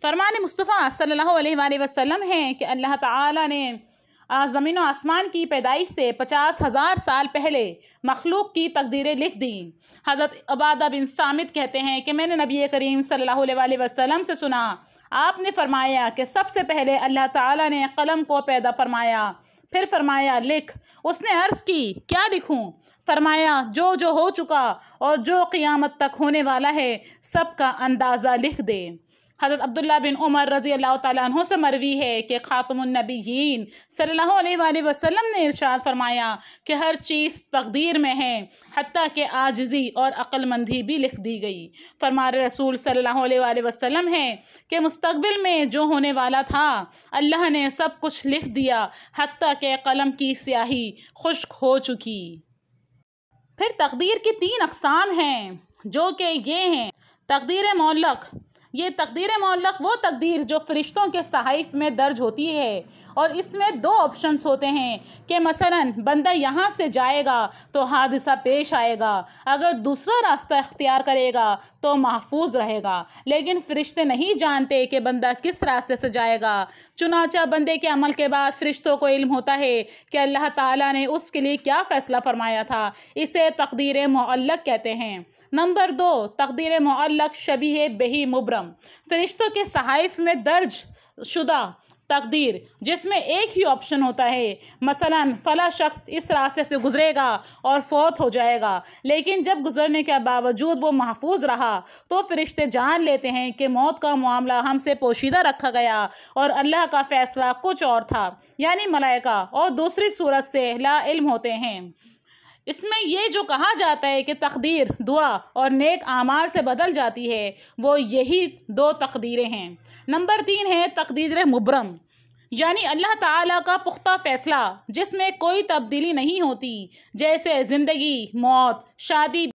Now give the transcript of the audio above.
फरमान मुस्तफ़ा सल्लल्लाहु अलैहि वसल्लम है कि अल्लाह ताला ने ज़मीन और आसमान की पैदाइश से 50,000 साल पहले मखलूक की तकदीरें लिख दी। हज़रत उबादा बिन सामित कहते हैं कि मैंने नबी करीम सल्लल्लाहु अलैहि वसल्लम से सुना, आपने फरमाया कि सबसे पहले अल्लाह ताला ने कलम को पैदा फरमाया, फिर फरमाया लिख। उसने अर्ज़ की क्या लिखूं? फरमाया जो जो हो चुका और जो क़ियामत तक होने वाला है सब का अंदाज़ा लिख दे। हज़रत अब्दुल्ला बिन उमर रज़ी अल्लाह तआला अन्हु से मरवी है कि ख़ातमुन नबिय्यीन सल्लल्लाहु अलैहि वसल्लम ने इरशाद फरमाया कि हर चीज़ तकदीर में है, हत्ता कि आजिज़ी और अक्लमंदी भी लिख दी गई। फरमाए रसूल सल्लल्लाहु अलैहि वसल्लम है कि मुस्तक़बिल में जो होने वाला था अल्लाह ने सब कुछ लिख दिया, हत्ता कि कलम की स्याही खुश्क हो चुकी। फिर तकदीर की 3 अक़साम हैं जो कि ये हैं। तकदीर मुअल्लक़, ये तकदीर मुअल्लक़ वो तकदीर जो फ़रिश्तों के सहाइफ़ में दर्ज होती है और इसमें 2 ऑप्शंस होते हैं कि मसलन बंदा यहाँ से जाएगा तो हादिसा पेश आएगा, अगर दूसरा रास्ता इख्तियार करेगा तो महफूज रहेगा, लेकिन फ़रिश्ते नहीं जानते कि बंदा किस रास्ते से जाएगा। चुनांचे बंदे के अमल के बाद फ़रिश्तों को इल्म होता है कि अल्लाह ताला ने उसके लिए क्या फ़ैसला फ़रमाया था। इसे तकदीर मुअल्लक़ कहते हैं। नंबर 2, तकदीर मुअल्लक़ शबीह बिही मुबरम, फ़रिश्तों के सहाइफ़ में दर्ज शुदा तकदीर जिसमें एक ही ऑप्शन होता है, मसलन फ़ला शख्स इस रास्ते से गुज़रेगा और फौत हो जाएगा, लेकिन जब गुज़रने के बावजूद वो महफूज रहा तो फ़रिश्ते जान लेते हैं कि मौत का मामला हमसे पोशीदा रखा गया और अल्लाह का फ़ैसला कुछ और था, यानी मलाइका और दूसरी सूरत से ला इल्म होते हैं। इसमें ये जो कहा जाता है कि तकदीर दुआ और नेक आमाल से बदल जाती है, वो यही 2 तकदीरें हैं। नंबर 3 है तकदीर मुबरम, यानी अल्लाह ताला का पुख्ता फ़ैसला जिसमें कोई तब्दीली नहीं होती, जैसे ज़िंदगी, मौत, शादी,